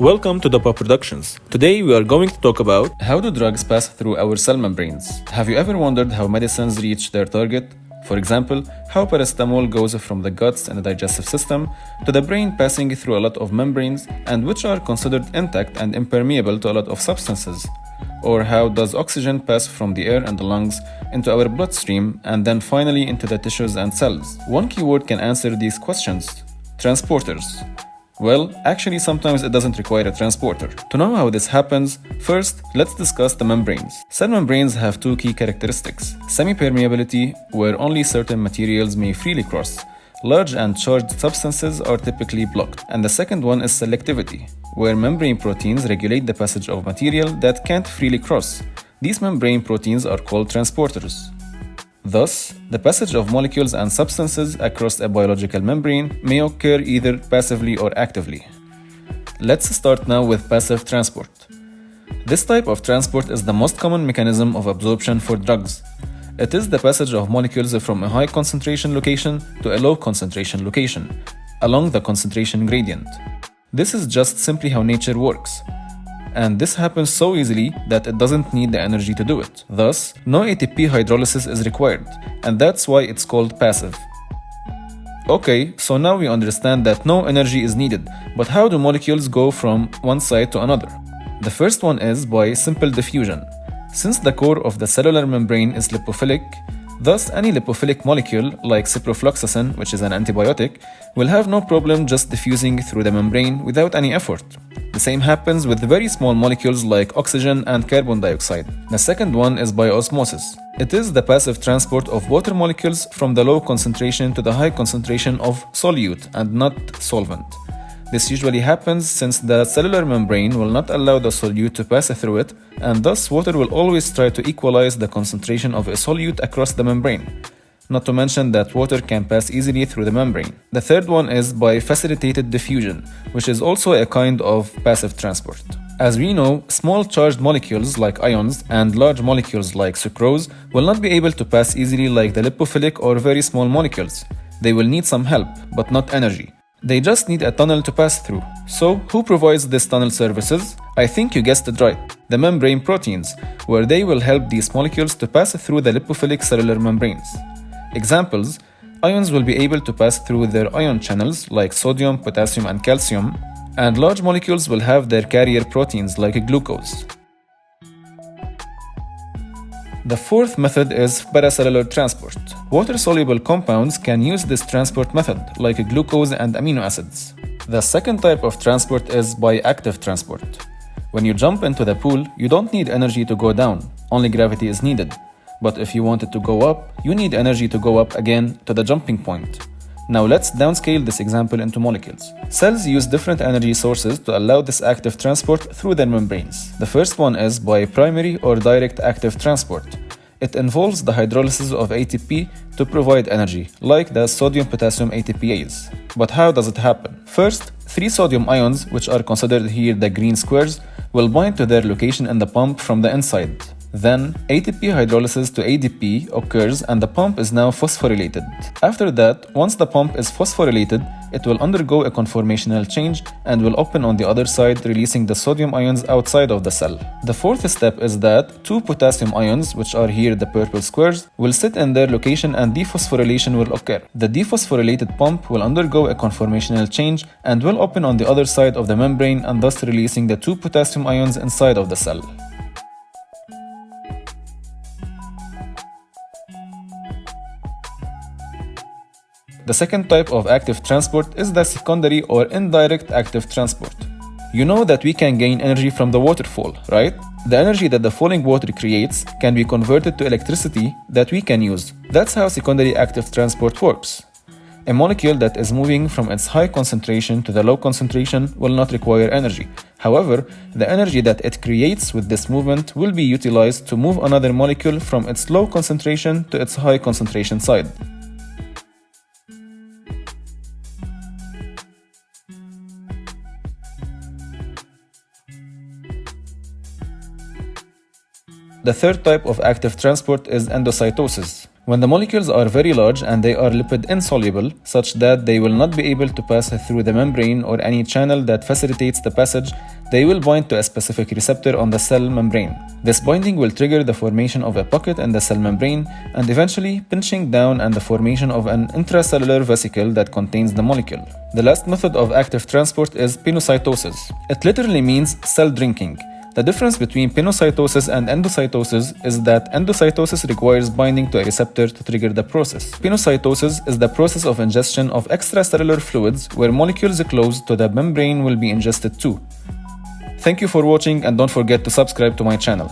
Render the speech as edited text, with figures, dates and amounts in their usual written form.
Welcome to Dopa Productions. Today we are going to talk about how do drugs pass through our cell membranes. Have you ever wondered how medicines reach their target? For example, how paracetamol goes from the guts and the digestive system to the brain passing through a lot of membranes and which are considered intact and impermeable to a lot of substances. Or how does oxygen pass from the air and the lungs into our bloodstream and then finally into the tissues and cells? One keyword can answer these questions: transporters. Well, actually sometimes it doesn't require a transporter. To know how this happens, first let's discuss the membranes. Cell membranes have two key characteristics: semi-permeability, where only certain materials may freely cross. Large and charged substances are typically blocked. And the second one is selectivity, where membrane proteins regulate the passage of material that can't freely cross. These membrane proteins are called transporters. Thus, the passage of molecules and substances across a biological membrane may occur either passively or actively. Let's start now with passive transport. This type of transport is the most common mechanism of absorption for drugs. It is the passage of molecules from a high concentration location to a low concentration location, along the concentration gradient. This is just simply how nature works. And this happens so easily that it doesn't need the energy to do it. Thus, no ATP hydrolysis is required, and that's why it's called passive. Okay, so now we understand that no energy is needed, but how do molecules go from one side to another? The first one is by simple diffusion. Since the core of the cellular membrane is lipophilic, thus any lipophilic molecule, like ciprofloxacin, which is an antibiotic, will have no problem just diffusing through the membrane without any effort. The same happens with very small molecules like oxygen and carbon dioxide. The second one is by osmosis. It is the passive transport of water molecules from the low concentration to the high concentration of solute and not solvent. This usually happens since the cellular membrane will not allow the solute to pass through it, and thus water will always try to equalize the concentration of a solute across the membrane. Not to mention that water can pass easily through the membrane. The third one is by facilitated diffusion, which is also a kind of passive transport. As we know, small charged molecules like ions and large molecules like sucrose will not be able to pass easily like the lipophilic or very small molecules. They will need some help, but not energy. They just need a tunnel to pass through. So, who provides this tunnel services? I think you guessed it right. The membrane proteins, where they will help these molecules to pass through the lipophilic cellular membranes. Examples: ions will be able to pass through their ion channels like sodium, potassium, and calcium, and large molecules will have their carrier proteins like glucose. The fourth method is paracellular transport. Water-soluble compounds can use this transport method, like glucose and amino acids. The second type of transport is by active transport. When you jump into the pool, you don't need energy to go down, only gravity is needed. But if you want it to go up, you need energy to go up again to the jumping point. Now let's downscale this example into molecules. Cells use different energy sources to allow this active transport through their membranes. The first one is by primary or direct active transport. It involves the hydrolysis of ATP to provide energy, like the sodium-potassium ATPase. But how does it happen? First, 3 sodium ions, which are considered here the green squares, will bind to their location in the pump from the inside. Then, ATP hydrolysis to ADP occurs and the pump is now phosphorylated. After that, once the pump is phosphorylated, it will undergo a conformational change and will open on the other side, releasing the sodium ions outside of the cell. The fourth step is that 2 potassium ions, which are here the purple squares, will sit in their location and dephosphorylation will occur. The dephosphorylated pump will undergo a conformational change and will open on the other side of the membrane and thus releasing the 2 potassium ions inside of the cell. The second type of active transport is the secondary or indirect active transport. You know that we can gain energy from the waterfall, right? The energy that the falling water creates can be converted to electricity that we can use. That's how secondary active transport works. A molecule that is moving from its high concentration to the low concentration will not require energy. However, the energy that it creates with this movement will be utilized to move another molecule from its low concentration to its high concentration side. The third type of active transport is endocytosis. When the molecules are very large and they are lipid insoluble, such that they will not be able to pass through the membrane or any channel that facilitates the passage, they will bind to a specific receptor on the cell membrane. This binding will trigger the formation of a pocket in the cell membrane and eventually pinching down and the formation of an intracellular vesicle that contains the molecule. The last method of active transport is pinocytosis. It literally means cell drinking. The difference between pinocytosis and endocytosis is that endocytosis requires binding to a receptor to trigger the process. Pinocytosis is the process of ingestion of extracellular fluids where molecules close to the membrane will be ingested too. Thank you for watching and don't forget to subscribe to my channel.